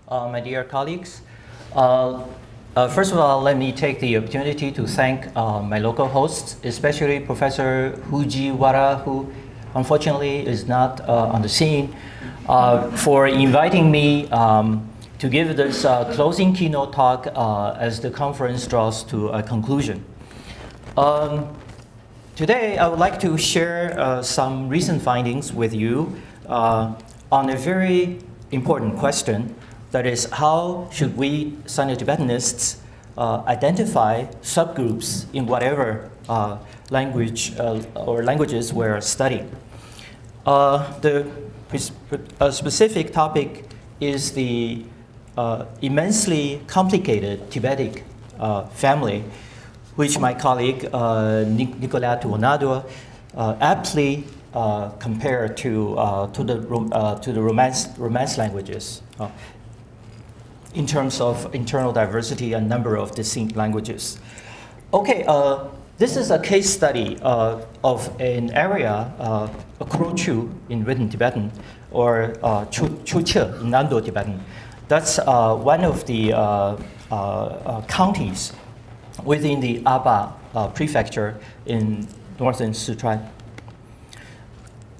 my dear colleagues. First of all, let me take the opportunity to thank my local hosts, especially Professor Fujiwara, who unfortunately is not on the scene, for inviting me to give this closing keynote talk as the conference draws to a conclusion. Today, I would like to share some recent findings with you on a very important question. That is, how should we Sino-Tibetanists identify subgroups in whatever language or languages we're studying? The specific topic is the immensely complicated Tibetic family, which my colleague Nicolas Tournado aptly compared to the Romance languages in terms of internal diversity and number of distinct languages. Okay, this is a case study of an area, Khrochu in written Tibetan, or Ch.1 in Indo-Tibetan. That's one of the counties within the Aba prefecture in northern Sichuan.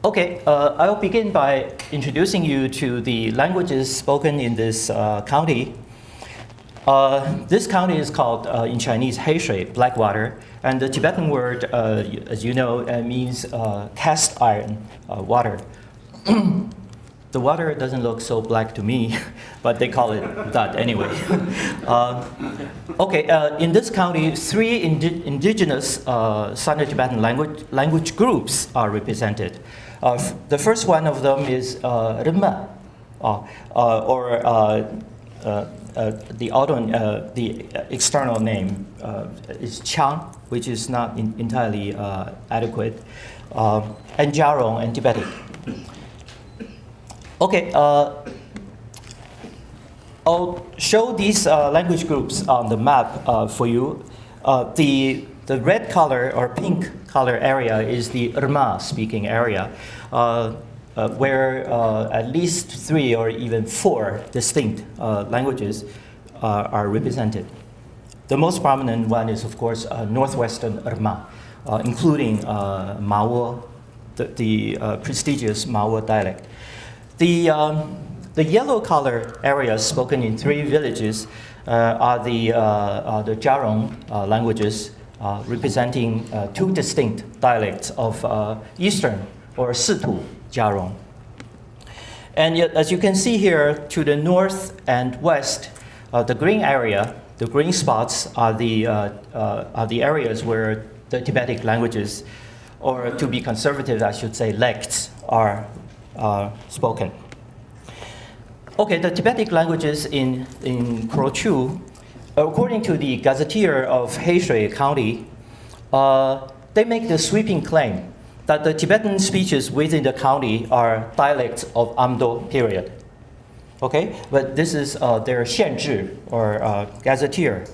Okay, I'll begin by introducing you to the languages spoken in this county. This county is called, in Chinese, Heishui, black water, and the Tibetan word, as you know, means cast iron water. The water doesn't look so black to me, but they call it that anyway. In this county, three indigenous Sino-Tibetan language groups are represented. The first one of them is Rima, the external name is Ch.1, which is not entirely adequate, and Jarong and Tibetic. Okay, I'll show these language groups on the map for you. The red color or pink color area is the Rma speaking area, where at least 3 or even 4 distinct languages are represented. The most prominent one is, of course, northwestern Rma, including Mawo, the prestigious Mawo dialect. The yellow color areas spoken in 3 villages are the Jarong languages, representing 2 distinct dialects of Eastern or Situ Jarong. And yet, as you can see here, to the north and west, the green area, the green spots are the areas where the Tibetic languages, or to be conservative, I should say, lects, are spoken. Okay, the Tibetic languages in Khrochu, according to the gazetteer of Heishui County, they make the sweeping claim that the Tibetan speeches within the county are dialects of Amdo period. Okay, but this is their 县志 or gazetteer.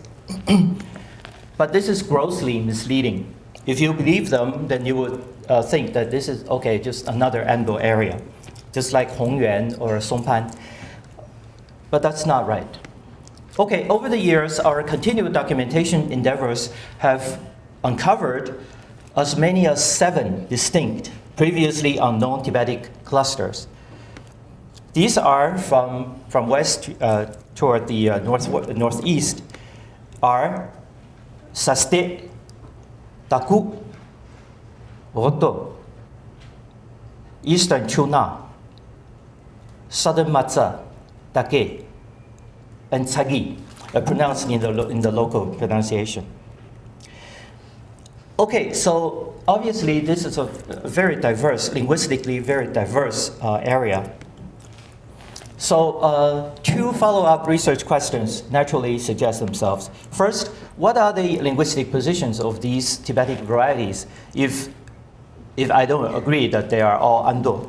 But this is grossly misleading. If you believe them, then you would think that this is, okay, just another Amdo area, just like Hongyuan or Songpan. But that's not right. Okay, over the years, our continued documentation endeavors have uncovered as many as 7 distinct, previously unknown Tibetic clusters. These are from west toward the northeast, are Saste, Taku, Roto, Eastern Chuna, Southern Matza, Take, and Tsagi, pronounced in the local pronunciation. Okay, so obviously this is a very diverse, linguistically very diverse area. So 2 follow-up research questions naturally suggest themselves. First, what are the linguistic positions of these Tibetic varieties? If I don't agree that they are all Ando,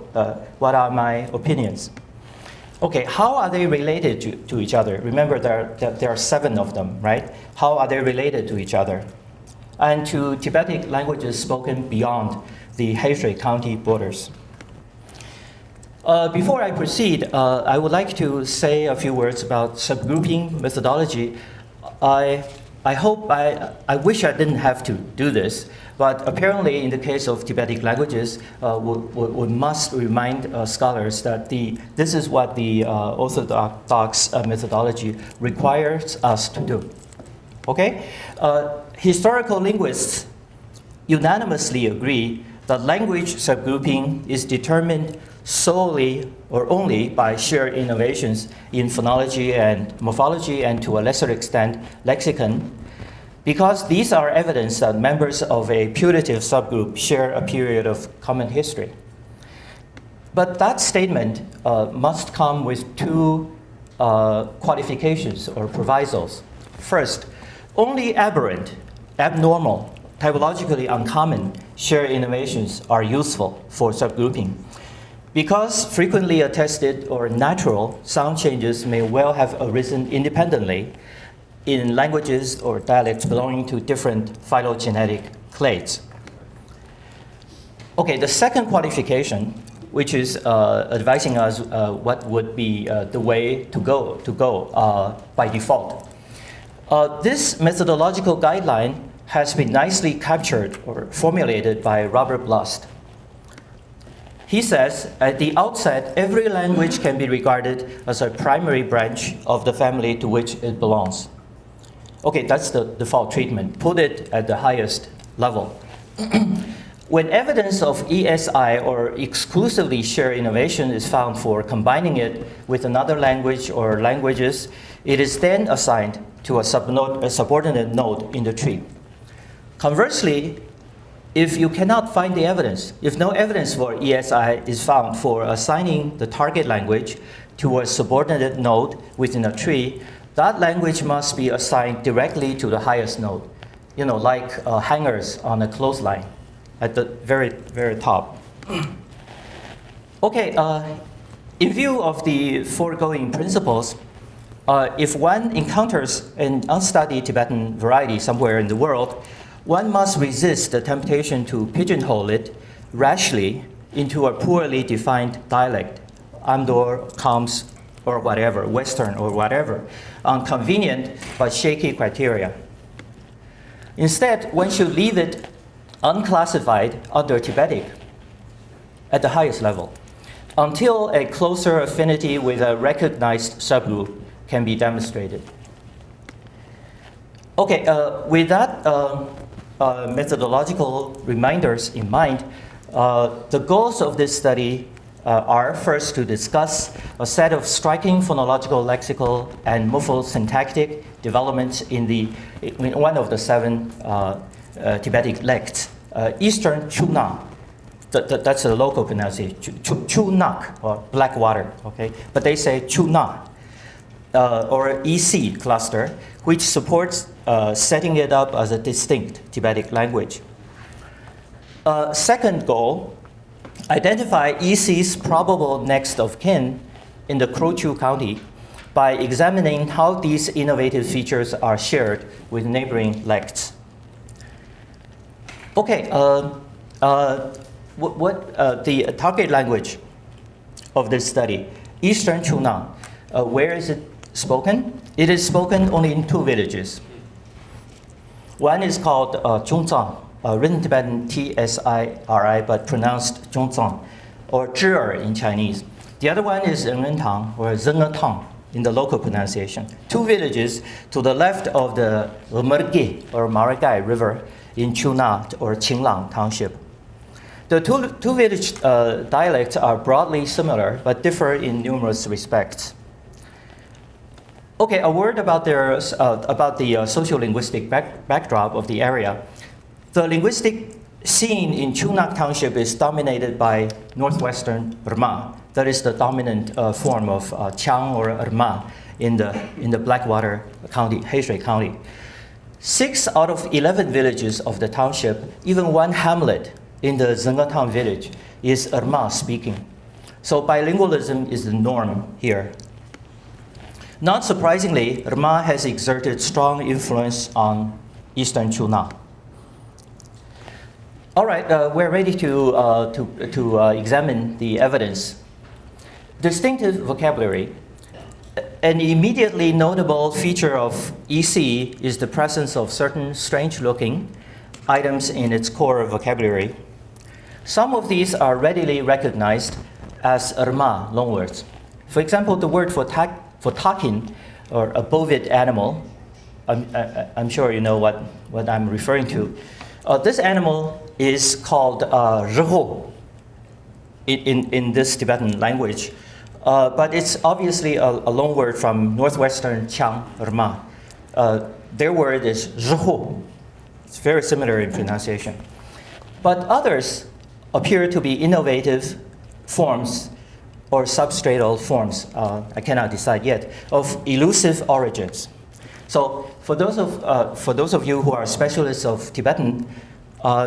what are my opinions? Okay, how are they related to each other? Remember, there are 7 of them, right? How are they related to each other? And to Tibetic languages spoken beyond the Heishui County borders. Before I proceed, I would like to say a few words about subgrouping methodology. I wish I didn't have to do this, but apparently in the case of Tibetic languages, we must remind scholars that this is what the orthodox methodology requires us to do. Okay? Historical linguists unanimously agree that language subgrouping is determined solely or only by shared innovations in phonology and morphology, and to a lesser extent lexicon, because these are evidence that members of a putative subgroup share a period of common history. But that statement must come with two qualifications or provisos. First, only aberrant, abnormal, typologically uncommon shared innovations are useful for subgrouping, because frequently attested or natural sound changes may well have arisen independently in languages or dialects belonging to different phylogenetic clades. Okay, the second qualification, which is advising us what would be the way to go by default. This methodological guideline has been nicely captured or formulated by Robert Blust. He says, at the outset, every language can be regarded as a primary branch of the family to which it belongs. Okay, that's the default treatment. Put it at the highest level. When evidence of ESI or exclusively shared innovation is found for combining it with another language or languages, it is then assigned to a subordinate node in the tree. Conversely, if you cannot find the evidence, if no evidence for ESI is found for assigning the target language to a subordinate node within a tree, that language must be assigned directly to the highest node, like hangers on a clothesline at the very, very top. Okay, in view of the foregoing principles, if one encounters an unstudied Tibetan variety somewhere in the world, one must resist the temptation to pigeonhole it rashly into a poorly defined dialect, Amdor, Khams, or whatever, Western or whatever, on convenient but shaky criteria. Instead, one should leave it unclassified under Tibetic at the highest level until a closer affinity with a recognized subgroup can be demonstrated. Okay, with that methodological reminders in mind, the goals of this study are first to discuss a set of striking phonological, lexical, and morphosyntactic developments in one of the 7 Tibetic lects, Eastern Chuna. That's the local pronunciation, Chunak, or black water, okay? But they say Chuna, or EC cluster, which supports setting it up as a distinct Tibetic language. Second goal, identify EC's probable next of kin in the Khrochu County by examining how these innovative features are shared with neighboring lects. Okay, the target language of this study, Eastern Chuna, where is it spoken? It is spoken only in 2 villages. One is called Zhongzang, written Tibetan Tsiri, but pronounced Zhongzang, or Zhi'er in Chinese. The other one is Rengentang, or Zengetang in the local pronunciation. 2 villages to the left of the Mergi, or Maragai River in Chuna, or Qinglang Township. The two village dialects are broadly similar, but differ in numerous respects. Okay, a word about the sociolinguistic backdrop of the area. The linguistic scene in Chunak Township is dominated by northwestern Rma. That is the dominant form of Qiang or Rma in the Blackwater County, Heishui County. 6 out of 11 villages of the township, even one hamlet in the Zengetang village, is Rma speaking. So bilingualism is the norm here. Not surprisingly, Rma has exerted strong influence on Eastern Chuna. All right, we're ready to examine the evidence. distinctive vocabulary. An immediately notable feature of EC is the presence of certain strange-looking items in its core vocabulary. Some of these are readily recognized as Rma loanwords. For example, the word for takin, or a bovid animal, I'm sure you know what I'm referring to. This animal is called rho in this Tibetan language. But it's obviously a loanword from northwestern Qiang, Rma. Their word is zhihu. It's very similar in pronunciation. But others appear to be innovative forms or substratal forms, I cannot decide yet, of elusive origins. So for those of you who are specialists of Tibetan,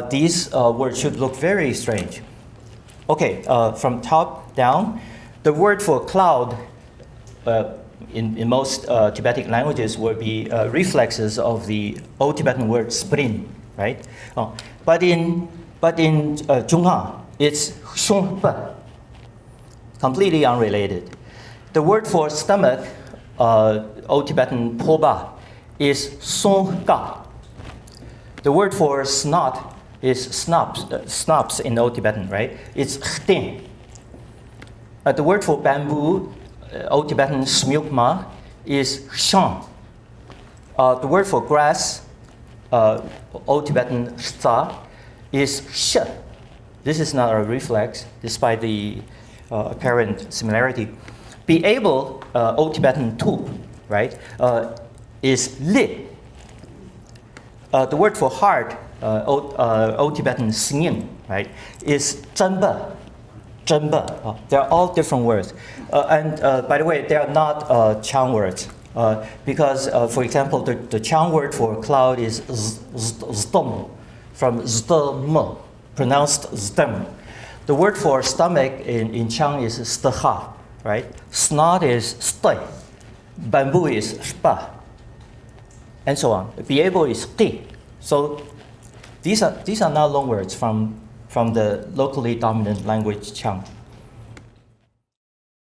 these words should look very strange. Okay, from top down, the word for cloud in most Tibetic languages would be reflexes of the Old Tibetan word spring, right? But in Zhongha, it's shongba, completely unrelated. The word for stomach, Old Tibetan poba, is songga. The word for snot is snops in Old Tibetan, right? It's khtin. The word for bamboo, Old Tibetan smyukma, is shan. The word for grass, Old Tibetan sta, is sh. This is not a reflex, despite the apparent similarity. Be able, Old Tibetan tup, right, is li. The word for heart, Old Tibetan singing, right, is zhenba. Zhenba. They're all different words. And by the way, they are not Qiang words. Because, for example, the Qiang word for cloud is zdom, from zdm, pronounced zdem. The word for stomach in Qiang is stha, right? Snot is stay. Bamboo is shpa. And so on. Be able is qi. So these are not loanwords from the locally dominant language Qiang.